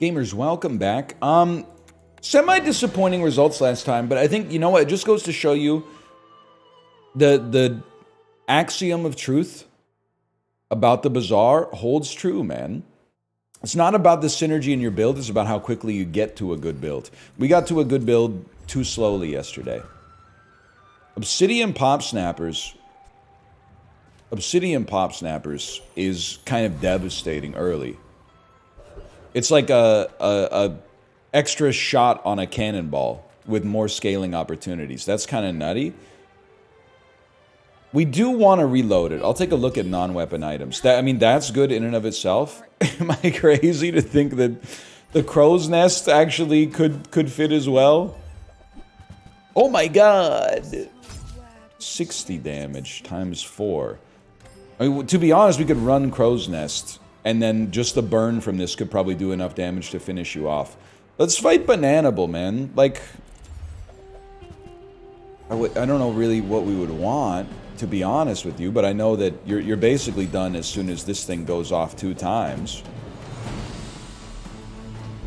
Gamers, welcome back. Semi-disappointing results last time, but I think, you know what, it just goes to show you the axiom of truth about the Bazaar holds true, man. It's not about the synergy in your build, it's about how quickly you get to a good build. We got to a good build too slowly yesterday. Obsidian Pop Snappers is kind of devastating early. It's like a extra shot on a cannonball with more scaling opportunities. That's kind of nutty. We do want to reload it. I'll take a look at non-weapon items. I mean, that's good in and of itself. Am I crazy to think that the crow's nest actually could fit as well? Oh my god! 60 damage times 4. I mean, to be honest, we could run crow's nest, and then just the burn from this could probably do enough damage to finish you off. Let's fight Bananable, man. Like, I don't know really what we would want, to be honest with you, but I know that you're basically done as soon as this thing goes off 2 times.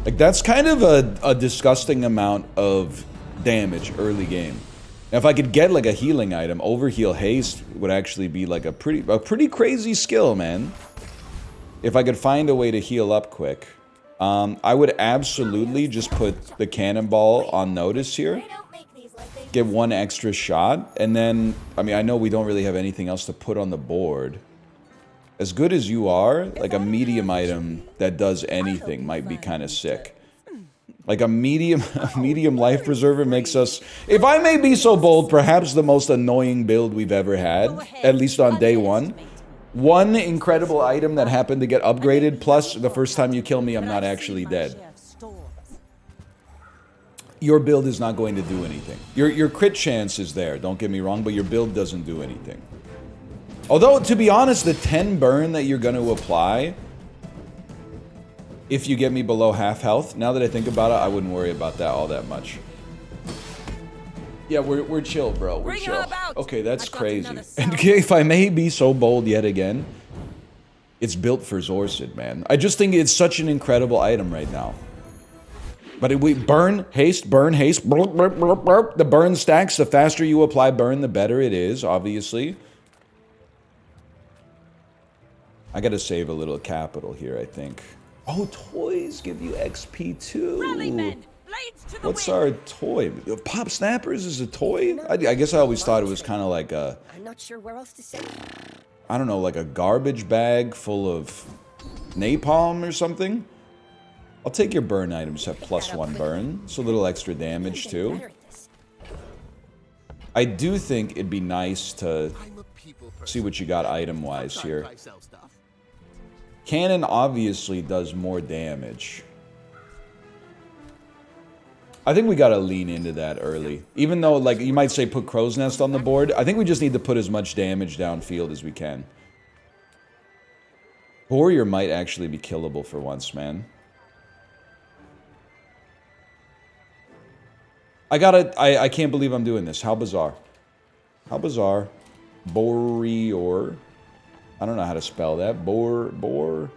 Like, that's kind of a disgusting amount of damage early game. Now, if I could get like a healing item, Overheal Haste would actually be like a pretty crazy skill, man. If I could find a way to heal up quick. I would absolutely just put the cannonball on notice here. Get 1 extra shot, and then, I mean, I know we don't really have anything else to put on the board. As good as you are, like a medium item that does anything might be kind of sick. Like a medium life preserver makes us, if I may be so bold, perhaps the most annoying build we've ever had, at least on day 1. 1 incredible item that happened to get upgraded, plus the first time you kill me, I'm not actually dead. Your build is not going to do anything. Your crit chance is there, don't get me wrong, but your build doesn't do anything. Although, to be honest, the 10 burn that you're going to apply, if you get me below half health, now that I think about it, I wouldn't worry about that all that much. Yeah, we're chill, bro. We're chill. Okay, that's crazy. And if I may be so bold yet again, it's built for Zorsid, man. I just think it's such an incredible item right now. But we burn, haste, burp, burp, burp, burp. The burn stacks, the faster you apply burn, the better it is, obviously. I gotta save a little capital here, I think. Oh, toys give you XP too. What's our toy? Pop Snappers is a toy? I guess I always thought it was kind of like a... I'm not sure where else to say. I don't know, like a garbage bag full of napalm or something? I'll take your burn items at +1 burn. It's a little extra damage too. I do think it'd be nice to see what you got item-wise here. Cannon obviously does more damage. I think we gotta lean into that early. Even though, like, you might say put Crow's Nest on the board, I think we just need to put as much damage downfield as we can. Warrior might actually be killable for once, man. I can't believe I'm doing this. How bizarre. How bizarre. Boreor. I don't know how to spell that. Boreor.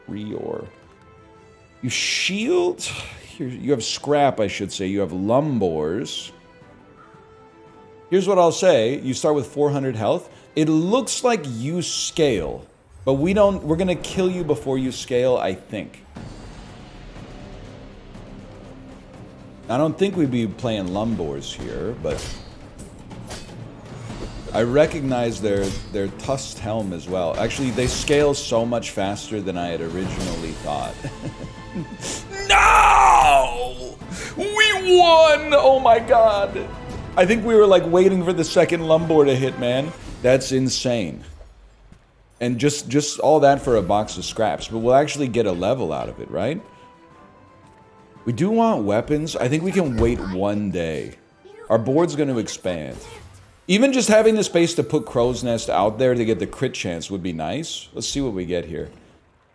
You shield. Here, you have scrap, I should say. You have lumbors. Here's what I'll say. You start with 400 health. It looks like you scale. But we're gonna kill you before you scale, I think. I don't think we'd be playing lumbors here, but I recognize their tusked helm as well. Actually, they scale so much faster than I had originally thought. No! We won! Oh my god! I think we were like waiting for the second lumbor to hit, man. That's insane. And just all that for a box of scraps, but we'll actually get a level out of it, right? We do want weapons. I think we can wait 1 day. Our board's going to expand. Even just having the space to put Crow's Nest out there to get the crit chance would be nice. Let's see what we get here.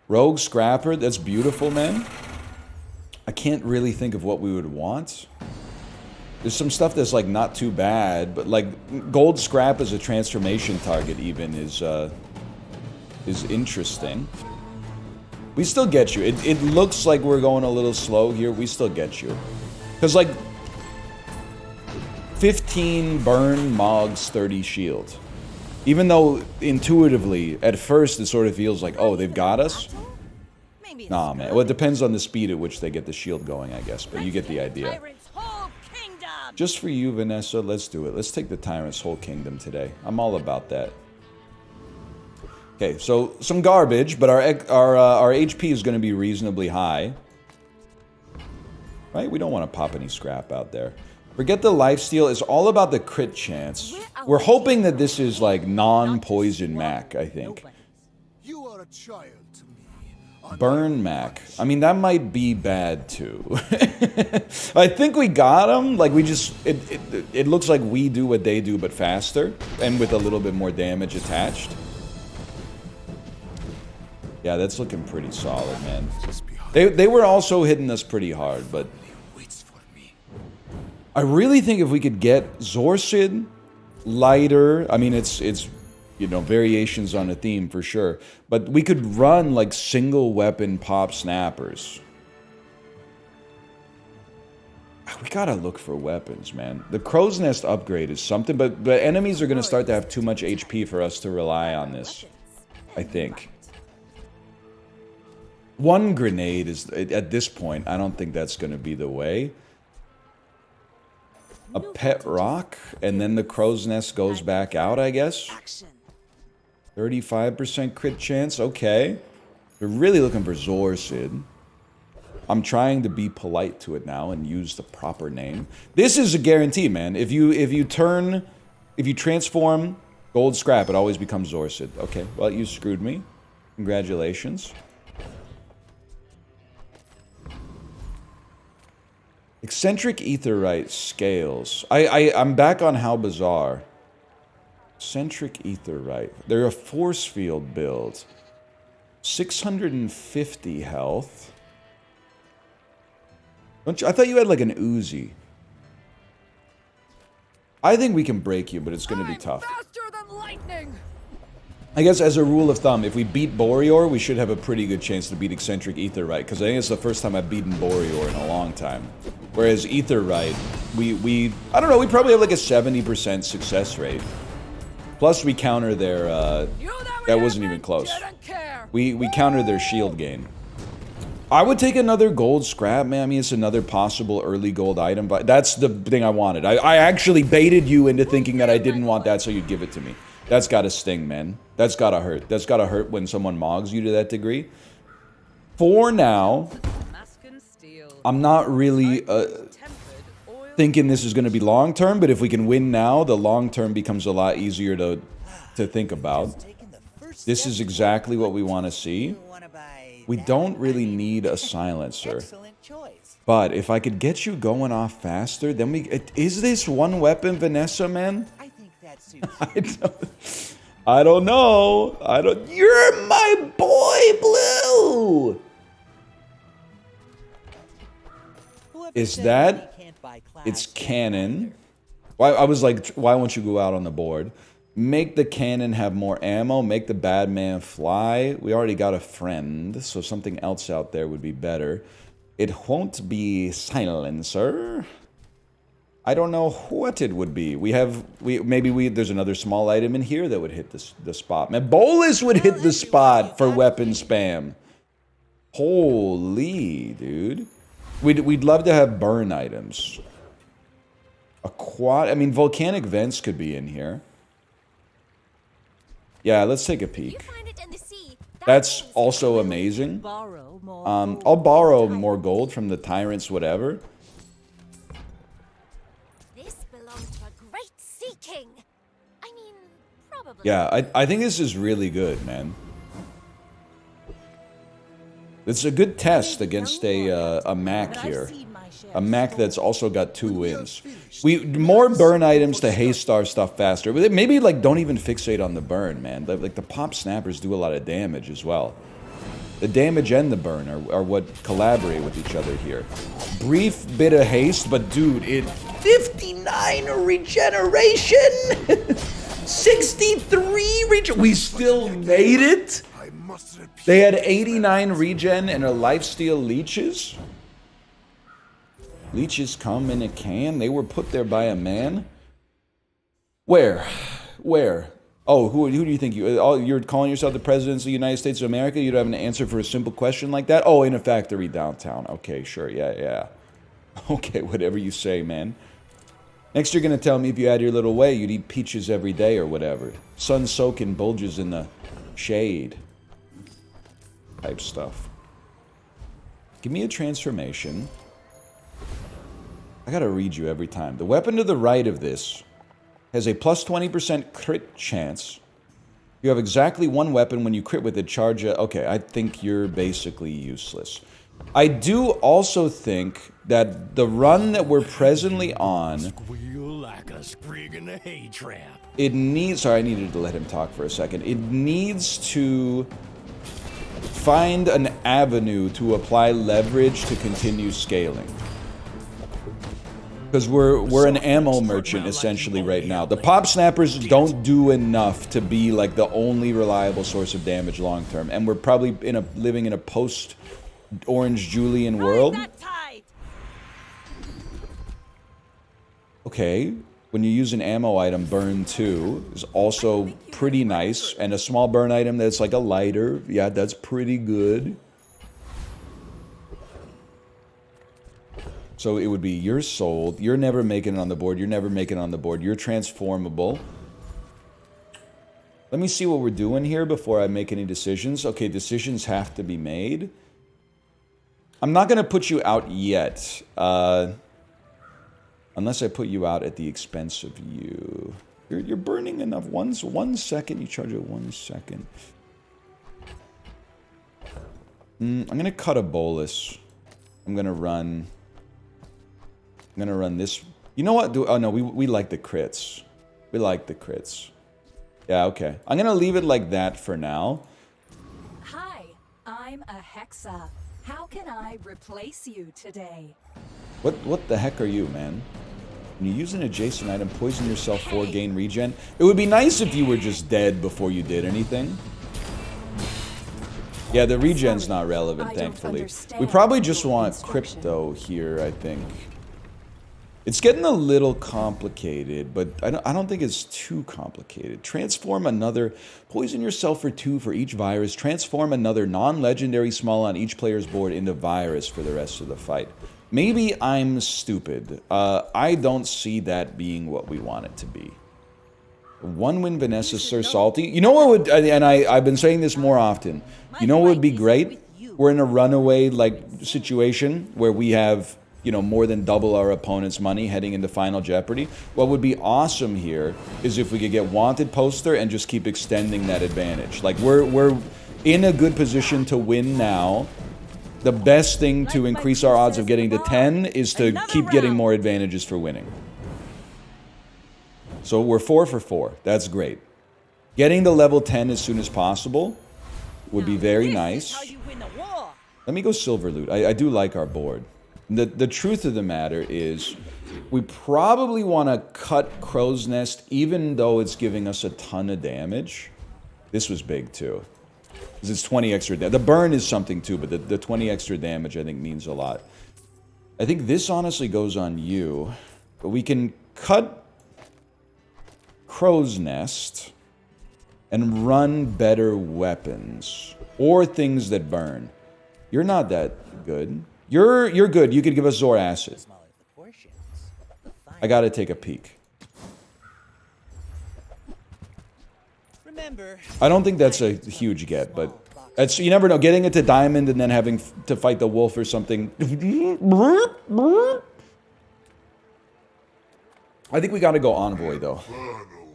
Rogue Scrapper. That's beautiful, man. I can't really think of what we would want. There's some stuff that's like not too bad, but like gold scrap as a transformation target even is interesting. We still get you. It looks like we're going a little slow here. We still get you. Because, like, 15 burn, Mogs, 30 shield. Even though, intuitively, at first, it sort of feels like, oh, they've got us. Nah, man. Well, it depends on the speed at which they get the shield going, I guess. But you get the idea. Just for you, Vanessa, let's do it. Let's take the Tyrant's whole kingdom today. I'm all about that. Okay, so some garbage, but our HP is going to be reasonably high. Right? We don't want to pop any scrap out there. Forget the lifesteal. It's all about the crit chance. We're hoping that this is like non-poison Mac, I think. You are a child to me. Burn Mac. I mean, that might be bad too. I think we got him. Like, we just... It looks like we do what they do, but faster. And with a little bit more damage attached. Yeah, that's looking pretty solid, man. They were also hitting us pretty hard, but... I really think if we could get Zorcid, lighter... I mean, it's you know, variations on a theme for sure. But we could run, like, single weapon pop snappers. We gotta look for weapons, man. The Crow's Nest upgrade is something, but enemies are gonna start to have too much HP for us to rely on this. I think. One grenade is, at this point, I don't think that's going to be the way. A pet rock, and then the Crow's Nest goes back out, I guess. 35% crit chance, okay. We're really looking for Zorcid. I'm trying to be polite to it now and use the proper name. This is a guarantee, man. If you transform gold scrap, it always becomes Zorcid. Okay, well, you screwed me. Congratulations. Eccentric Aetheryte scales. I'm back on how Bazaar. Eccentric Aetheryte. They're a force field build. 650 health. Don't you, I thought you had like an Uzi. I think we can break you, but it's going to be tough. Faster than lightning. I guess as a rule of thumb, if we beat Boreor, we should have a pretty good chance to beat Eccentric Aetheryte, because I think it's the first time I've beaten Boreor in a long time. Whereas Aetheryte, I don't know, we probably have like a 70% success rate. Plus we counter their, that wasn't even close. We counter their shield gain. I would take another gold scrap, man. I mean, it's another possible early gold item, but that's the thing I wanted. I actually baited you into thinking that I didn't want that, so you'd give it to me. That's gotta sting, man. That's gotta hurt. That's gotta hurt when someone mogs you to that degree. For now, I'm not really thinking this is gonna be long term, but if we can win now, the long term becomes a lot easier to think about. This is exactly what we want to see. We don't really need a silencer. But if I could get you going off faster, then is this one weapon, Vanessa, man? I don't know. You're my boy, Blue! Is that... It's cannon. I was like, why won't you go out on the board? Make the cannon have more ammo. Make the bad man fly. We already got a friend, so something else out there would be better. It won't be silencer. I don't know what it would be. There's another small item in here that would hit the spot. Man, Bolus would hit the spot for weapon spam. Holy, dude. We'd love to have burn items. I mean, volcanic vents could be in here. Yeah, let's take a peek. That's also amazing. I'll borrow more gold from the tyrants, whatever. This belongs to a great sea king. I mean, probably. Yeah, I think this is really good, man. It's a good test against a Mac here. A Mac that's also got 2 wins. More burn items to haste our stuff faster. But maybe, like, don't even fixate on the burn, man. Like, the pop snappers do a lot of damage as well. The damage and the burn are what collaborate with each other here. Brief bit of haste, but dude, 59 regeneration! 63 regeneration! We still made it? must repeat. They had 89 regen and a lifesteal leeches? Leeches come in a can? They were put there by a man? Where? Where? Oh, who do you think you're calling yourself the President of the United States of America? You don't have an answer for a simple question like that? Oh, in a factory downtown. Okay, sure, yeah. Okay, whatever you say, man. Next you're gonna tell me if you had your little way, you'd eat peaches every day or whatever. Sun-soaking bulges in the shade. Type stuff. Give me a transformation. I gotta read you every time. The weapon to the right of this has a plus 20% crit chance. You have exactly one weapon when you crit with it, charge a... Okay, I think you're basically useless. I do also think that the run that we're presently on... Squeal like a sprig in a hay trap. It needs... Sorry, I needed to let him talk for a second. It needs to find an avenue to apply leverage to continue scaling. Because we're an ammo merchant, essentially, right now. The pop snappers don't do enough to be, like, the only reliable source of damage long-term. And we're probably living in a post-Orange Julian world. Okay. When you use an ammo item, burn 2 is also pretty nice. And a small burn item that's like a lighter. Yeah, that's pretty good. So it would be, you're sold, you're never making it on the board, you're never making it on the board, you're transformable. Let me see what we're doing here before I make any decisions. Okay, decisions have to be made. I'm not going to put you out yet. Unless I put you out at the expense of you. You're burning enough. 1 second, you charge it 1 second. I'm going to cut a bolus. I'm going to run this. You know what? Oh no, we like the crits. We like the crits. Yeah, okay. I'm gonna leave it like that for now. Hi, I'm a Hexa. How can I replace you today? What the heck are you, man? When you use an adjacent item, poison yourself for gain regen. It would be nice if you were just dead before you did anything. Yeah, the regen's not relevant, thankfully. We probably just want crypto here, I think. It's getting a little complicated, but I don't think it's too complicated. Transform another... Poison yourself for 2 for each virus. Transform another non-legendary small on each player's board into virus for the rest of the fight. Maybe I'm stupid. I don't see that being what we want it to be. 1 win Vanessa Sir Salty. You know what would... And I've been saying this more often. You know what would be great? We're in a runaway, like, situation where we have... you know, more than double our opponent's money heading into Final Jeopardy. What would be awesome here is if we could get Wanted Poster and just keep extending that advantage. Like, we're in a good position to win now. The best thing to increase our odds of getting to 10 is to keep getting more advantages for winning. So we're 4 for 4. That's great. Getting to level 10 as soon as possible would be very nice. Let me go Silver Loot. I do like our board. The truth of the matter is, we probably want to cut Crow's Nest even though it's giving us a ton of damage. This was big too. Because it's 20 extra damage. The burn is something too, but the 20 extra damage I think means a lot. I think this honestly goes on you. But we can cut Crow's Nest and run better weapons. Or things that burn. You're not that good. You're good. You could give us Zor Acid. I gotta take a peek. I don't think that's a huge get, but it's, you never know. Getting it to Diamond and then having to fight the wolf or something. I think we gotta go Envoy, though.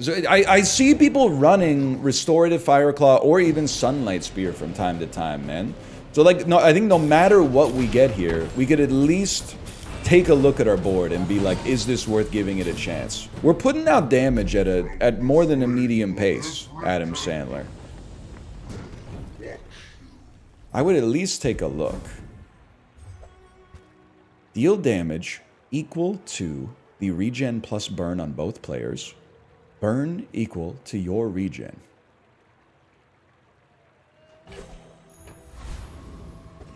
So I see people running Restorative Fireclaw or even Sunlight Spear from time to time, man. So, like, no, I think no matter what we get here, we could at least take a look at our board and be like, is this worth giving it a chance? We're putting out damage at more than a medium pace, Adam Sandler. I would at least take a look. Deal damage equal to the regen plus burn on both players. Burn equal to your regen.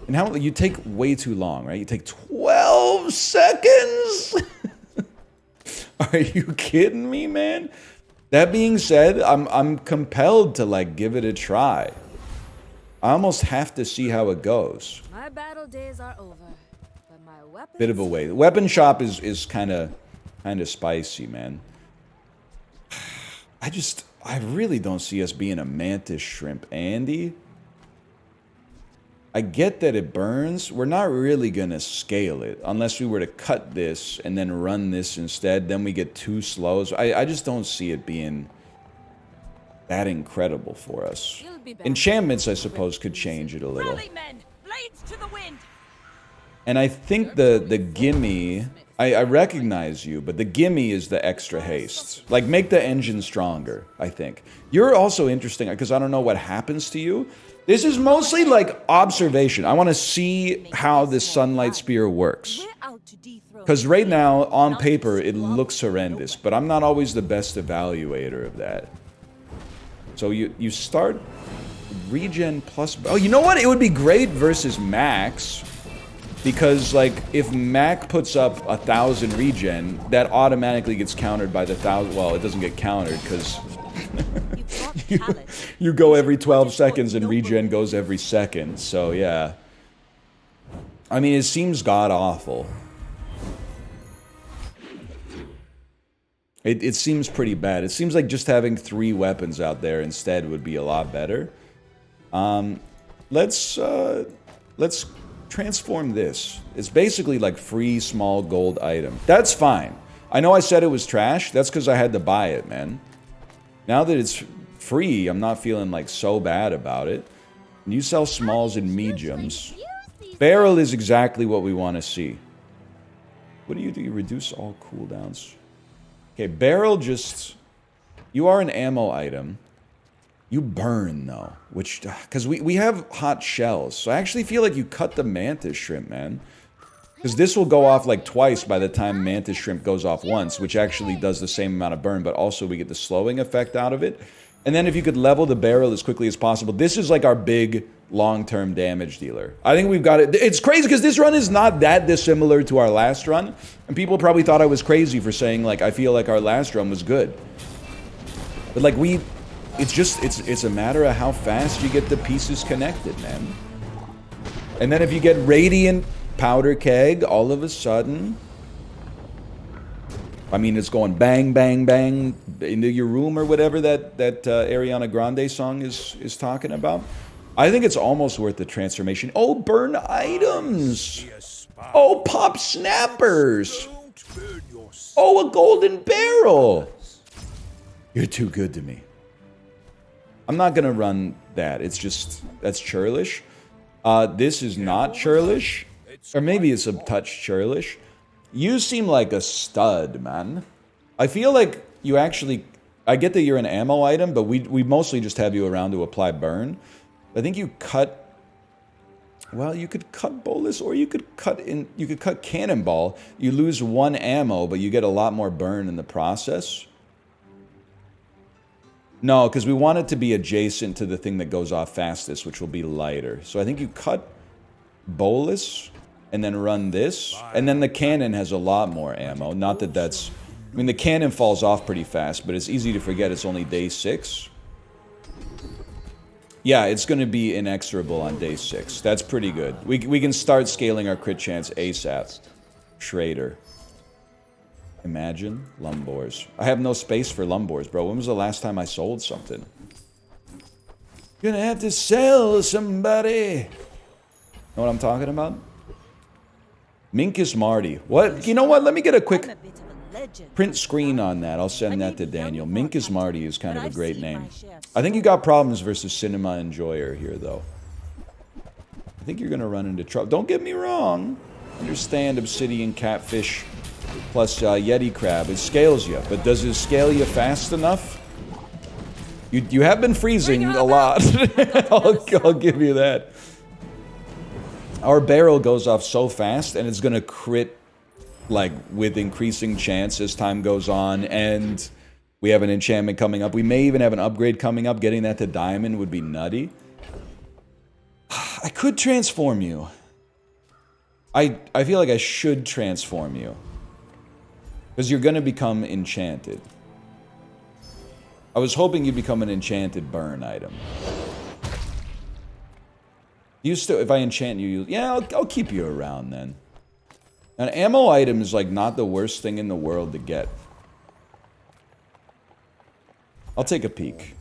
And how you take way too long, right? You take 12 seconds. Are you kidding me, man? That being said, I'm compelled to like give it a try. I almost have to see how it goes. My battle days are over, but my weapons... Bit of a way. The weapon shop is kind of spicy, man. I really don't see us being a mantis shrimp, Andy. I get that it burns. We're not really going to scale it unless we were to cut this and then run this instead. Then we get 2 slows. I just don't see it being that incredible for us. Enchantments, I suppose, could change it a little. Men, blades to the wind. And I think the gimme... I recognize you, but the gimme is the extra haste. Like, make the engine stronger, I think. You're also interesting, because I don't know what happens to you. This is mostly, like, observation. I want to see how this Sunlight Spear works. Because right now, on paper, it looks horrendous, but I'm not always the best evaluator of that. So you start regen plus... Oh, you know what? It would be great versus Max. Because, like, if Mac puts up 1,000 regen, that automatically gets countered by the 1,000... Well, it doesn't get countered, because... you go every 12 seconds and regen goes every second, so yeah. I mean, it seems god-awful. It seems pretty bad. It seems like just having 3 weapons out there instead would be a lot better. Let's transform this. It's basically like free small gold item. That's fine. I know I said it was trash. That's because I had to buy it, man. Now that it's free, I'm not feeling like so bad about it. And you sell smalls and mediums. Barrel is exactly what we want to see. What do? You reduce all cooldowns. Okay, barrel just... You are an ammo item. You burn, though, which... Because we have hot shells, so I actually feel like you cut the mantis shrimp, man. Because this will go off, like, twice by the time mantis shrimp goes off once, which actually does the same amount of burn, but also we get the slowing effect out of it. And then if you could level the barrel as quickly as possible, this is, like, our big long-term damage dealer. I think we've got it. It's crazy, because this run is not that dissimilar to our last run, and people probably thought I was crazy for saying, like, I feel like our last run was good. But, like, it's just, it's a matter of how fast you get the pieces connected, man. And then if you get Radiant Powder Keg, all of a sudden... I mean, it's going bang, bang, bang into your room or whatever that Ariana Grande song is talking about. I think it's almost worth the transformation. Oh, burn items! Oh, pop snappers! Oh, a golden barrel! You're too good to me. I'm not gonna run that. It's just, that's churlish. This is not churlish. Or maybe it's a touch churlish. You seem like a stud, man. I feel like you actually... I get that you're an ammo item, but we mostly just have you around to apply burn. I think you cut... Well, you could cut bolus, or you could cut in... You could cut cannonball. You lose 1 ammo, but you get a lot more burn in the process. No, because we want it to be adjacent to the thing that goes off fastest, which will be lighter. So I think you cut bolus, and then run this, and then the cannon has a lot more ammo. Not that that's... I mean, the cannon falls off pretty fast, but it's easy to forget it's only day 6. Yeah, it's going to be inexorable on day 6. That's pretty good. We can start scaling our crit chance ASAP. Schrader. Imagine Lumbors. I have no space for Lumbors, bro. When was the last time I sold something? Gonna have to sell somebody. Know what I'm talking about? Minkus Marty. What? You know what? Let me get a quick print screen on that. I'll send that to Daniel. Minkus Marty is kind of a great name. I think you got problems versus Cinema Enjoyer here, though. I think you're gonna run into trouble. Don't get me wrong. Understand Obsidian Catfish plus Yeti Crab. It scales you, but does it scale you fast enough? You have been freezing a lot. I'll give you that. Our barrel goes off so fast, and it's gonna crit, like, with increasing chance as time goes on, and we have an enchantment coming up. We may even have an upgrade coming up. Getting that to diamond would be nutty. I could transform you. I feel like I should transform you. Because you're gonna become enchanted. I was hoping you'd become an enchanted burn item. You still, if I enchant you, yeah, I'll keep you around then. An ammo item is like not the worst thing in the world to get. I'll take a peek.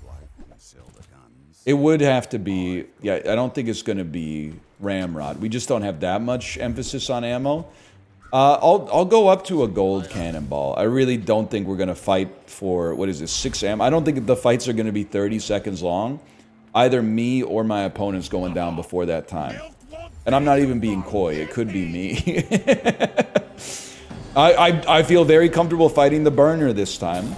It would have to be, yeah, I don't think it's gonna be Ramrod. We just don't have that much emphasis on ammo. I'll go up to a gold cannonball. I really don't think we're gonna fight for, what is this, 6 ammo? I don't think the fights are gonna be 30 seconds long. Either me or my opponent's going down before that time. And I'm not even being coy, it could be me. I feel very comfortable fighting the burner this time.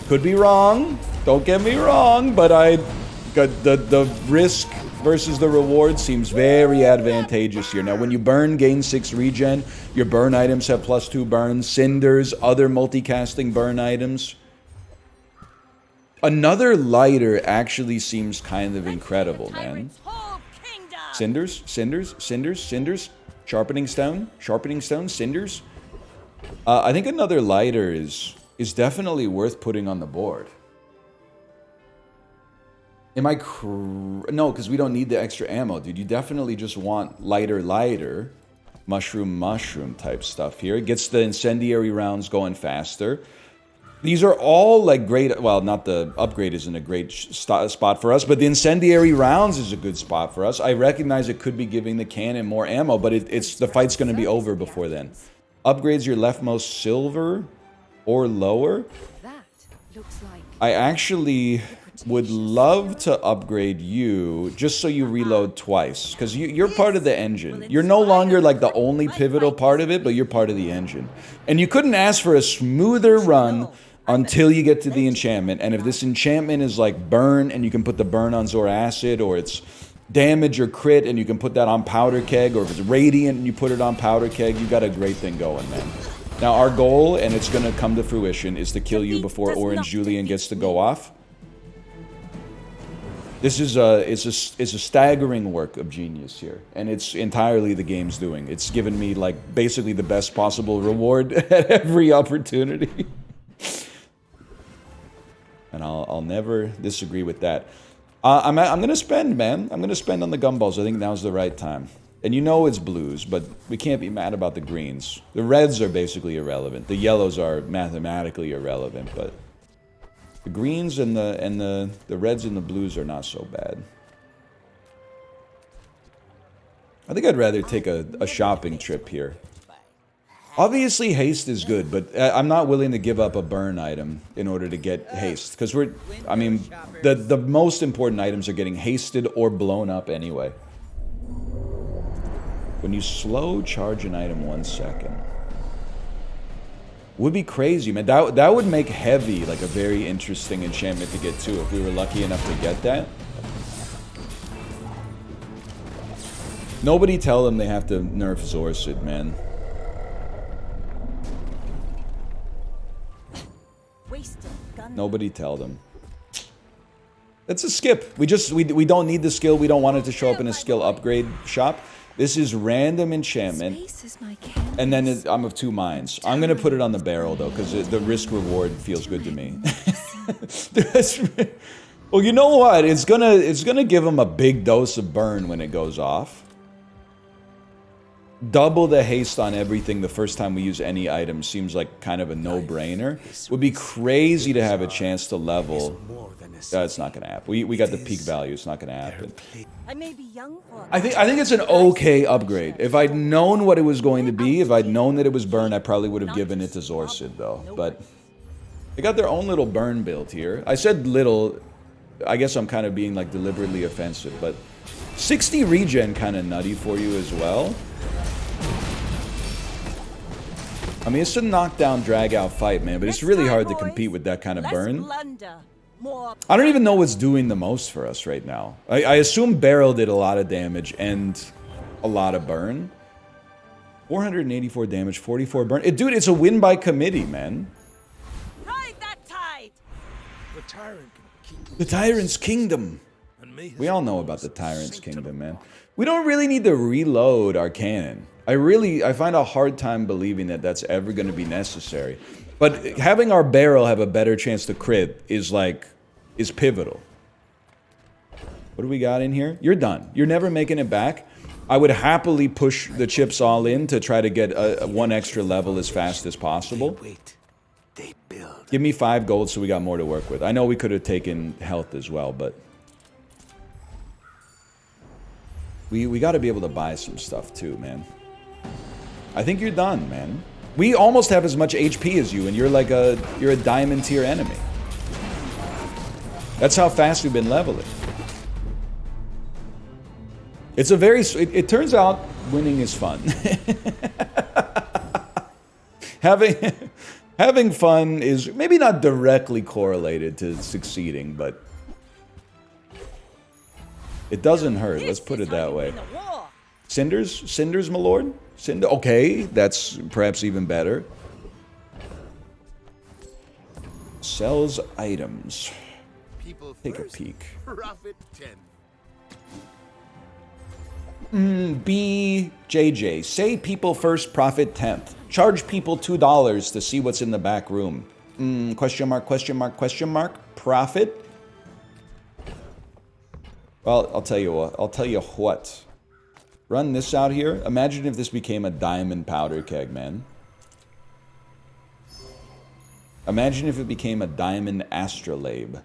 Could be wrong, don't get me wrong, but the risk versus the reward seems very advantageous here. Now, when you burn, gain 6 regen, your burn items have +2 burns, cinders, other multicasting burn items. Another lighter actually seems kind of incredible, man. Cinders, cinders, cinders, cinders, sharpening stone, cinders. I think another lighter is definitely worth putting on the board. Am I no, because we don't need the extra ammo, dude. You definitely just want lighter, mushroom type stuff here. It gets the incendiary rounds going faster. These are all like great, well, not the upgrade isn't a great spot for us, but the incendiary rounds is a good spot for us. I recognize it could be giving the cannon more ammo, but it's the fight's going to be over before then. Upgrades your leftmost silver or lower. That looks like I actually would love to upgrade you just so you reload twice, because you're part of the engine. You're no longer like the only pivotal part of it, but you're part of the engine. And you couldn't ask for a smoother run until you get to the enchantment. And if this enchantment is like burn, and you can put the burn on Zor Acid, or it's damage or crit, and you can put that on Powder Keg, or if it's radiant and you put it on Powder Keg, you got a great thing going, man. Now our goal, and it's gonna come to fruition, is to kill you before Orange Julian gets to go off. This is it's a staggering work of genius here, and it's entirely the game's doing. It's given me like basically the best possible reward at every opportunity. And I'll never disagree with that. I'm gonna spend, man. I'm gonna spend on the gumballs. I think now's the right time. And you know it's blues, but we can't be mad about the greens. The reds are basically irrelevant. The yellows are mathematically irrelevant, but the greens and the reds and the blues are not so bad. I think I'd rather take a shopping trip here. Obviously, haste is good, but I'm not willing to give up a burn item in order to get haste. Because I mean, the most important items are getting hasted or blown up anyway. When you slow charge an item 1 second. Would be crazy, man. That would make heavy like a very interesting enchantment to get to if we were lucky enough to get that. Nobody tell them they have to nerf Zorcid, man. Nobody tell them. That's a skip. We don't need the skill. We don't want it to show up in a skill upgrade shop. This is random enchantment. And then I'm of two minds. I'm going to put it on the barrel, though, because the risk-reward feels good to me. Well, you know what? It's gonna give him a big dose of burn when it goes off. Double the haste on everything the first time we use any item seems like kind of a no-brainer. Would be crazy to have a chance to level. It's not gonna happen. We got the peak value. It's not gonna happen. I may be young for I think it's an okay upgrade. If I'd known what it was going to be, if I'd known that it was burn, I probably would have given it to Zorcid though. But they got their own little burn build here. I said little. I guess I'm kind of being like deliberately offensive, but 60 regen kind of nutty for you as well. I mean, it's a knockdown, drag-out fight, man, but it's really hard to compete with that kind of burn. I don't even know what's doing the most for us right now. I assume Barrel did a lot of damage and a lot of burn. 484 damage, 44 burn. Dude, it's a win by committee, man. Ride that tide. The tyrant can keep The Tyrant's Kingdom. and We all know about the Tyrant's Kingdom, man. We don't really need to reload our cannon. I find a hard time believing that that's ever going to be necessary. But having our barrel have a better chance to crit is pivotal. What do we got in here? You're done. You're never making it back. I would happily push the chips all in to try to get one extra level as fast as possible. They build. Give me 5 gold so we got more to work with. I know we could have taken health as well, but... We got to be able to buy some stuff too, man. I think you're done, man. We almost have as much HP as you, and you're a diamond tier enemy. That's how fast we've been leveling. It's a very... It turns out winning is fun. Having fun is maybe not directly correlated to succeeding, but it doesn't hurt. Let's put it that way. Cinders? Cinders, my lord? Cinder? Okay, that's perhaps even better. Sells items. People Take a first, peek. Profit 10. BJJ. Say people first, profit 10th. Charge people $2 to see what's in the back room. Question mark, question mark, question mark. Profit? Well, I'll tell you what. I'll tell you what. Run this out here. Imagine if this became a diamond powder keg, man. Imagine if it became a diamond astrolabe.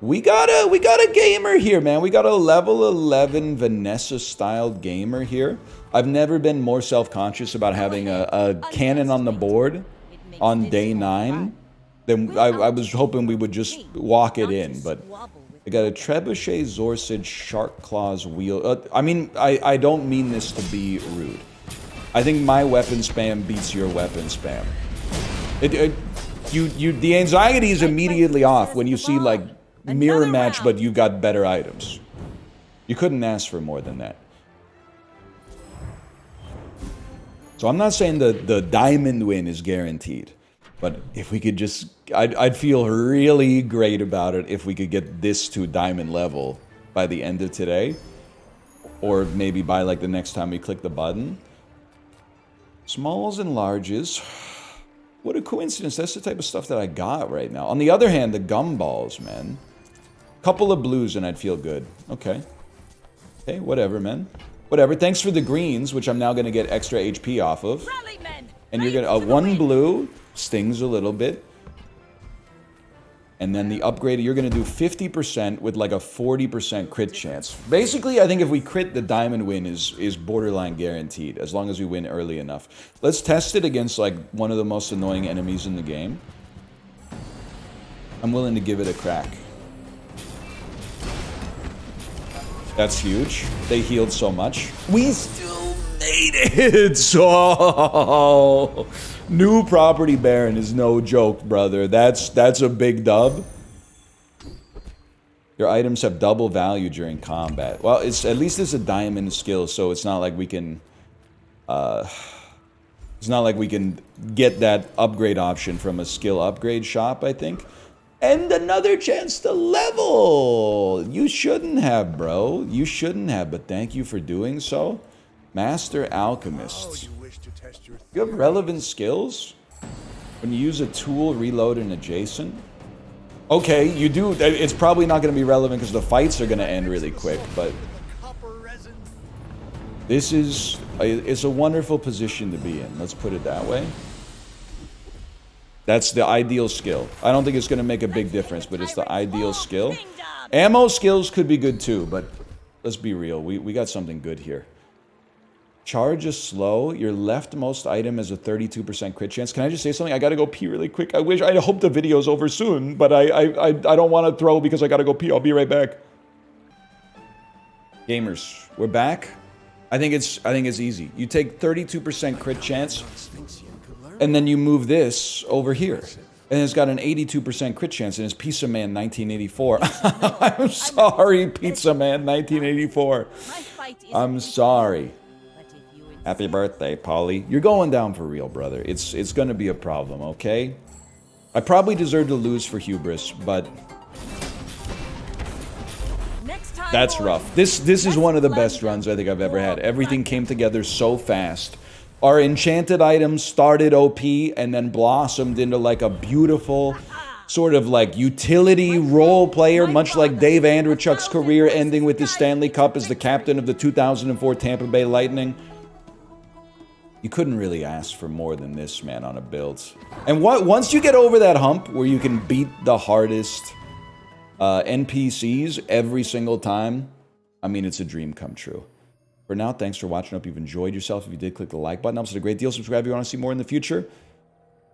We got a gamer here, man. We got a level 11 Vanessa-styled gamer here. I've never been more self-conscious about having a cannon on the board on day 9 than I was hoping we would just walk it in, but I got a Trebuchet, Zorsage, Shark Claws, Wheel... I mean, I don't mean this to be rude. I think my weapon spam beats your weapon spam. The anxiety is immediately off when you see, like, mirror match, but you got better items. You couldn't ask for more than that. So I'm not saying the diamond win is guaranteed, but if we could just... I'd feel really great about it if we could get this to diamond level by the end of today. Or maybe by, like, the next time we click the button. Smalls and larges. What a coincidence. That's the type of stuff that I got right now. On the other hand, the gumballs, man. Couple of blues and I'd feel good. Okay. Okay, whatever, man. Whatever. Thanks for the greens, which I'm now going to get extra HP off of. And you're going to... one blue stings a little bit. And then the upgrade, you're going to do 50% with like a 40% crit chance. Basically, I think if we crit, the diamond win is borderline guaranteed, as long as we win early enough. Let's test it against like one of the most annoying enemies in the game. I'm willing to give it a crack. That's huge. They healed so much. We still made it! So... New property baron is no joke, brother. That's a big dub. Your items have double value during combat. Well, at least it's a diamond skill, so it's not like we can... it's not like we can get that upgrade option from a skill upgrade shop, I think. And another chance to level! You shouldn't have, bro. You shouldn't have, but thank you for doing so. Master Alchemists. You have relevant skills? When you use a tool, reload an adjacent? Okay, you do. It's probably not going to be relevant because the fights are going to end really quick, but... This is... It's a wonderful position to be in. Let's put it that way. That's the ideal skill. I don't think it's going to make a big difference, but it's the ideal skill. Ammo skills could be good too, but let's be real. We got something good here. Charge is slow. Your leftmost item has a 32% crit chance. Can I just say something? I gotta go pee really quick. I hope the video's over soon, but I don't want to throw because I gotta go pee. I'll be right back. Gamers, we're back. I think it's easy. You take 32% crit chance, and then you move this over here. And it's got an 82% crit chance, and it's Pizza Man 1984. I'm sorry, Pizza Man 1984. I'm sorry. Happy birthday, Polly. You're going down for real, brother. It's gonna be a problem, okay? I probably deserve to lose for hubris, but... That's rough. This is one of the best runs I think I've ever had. Everything came together so fast. Our enchanted items started OP and then blossomed into like a beautiful sort of like utility role player, much like Dave Andrechuk's career ending with his Stanley Cup as the captain of the 2004 Tampa Bay Lightning. You couldn't really ask for more than this, man, on a build. And once you get over that hump where you can beat the hardest NPCs every single time, I mean, it's a dream come true. For now, thanks for watching. I hope you've enjoyed yourself. If you did, click the like button. Helps us a great deal. Subscribe if you want to see more in the future.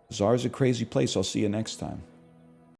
Bazaar is a crazy place. I'll see you next time.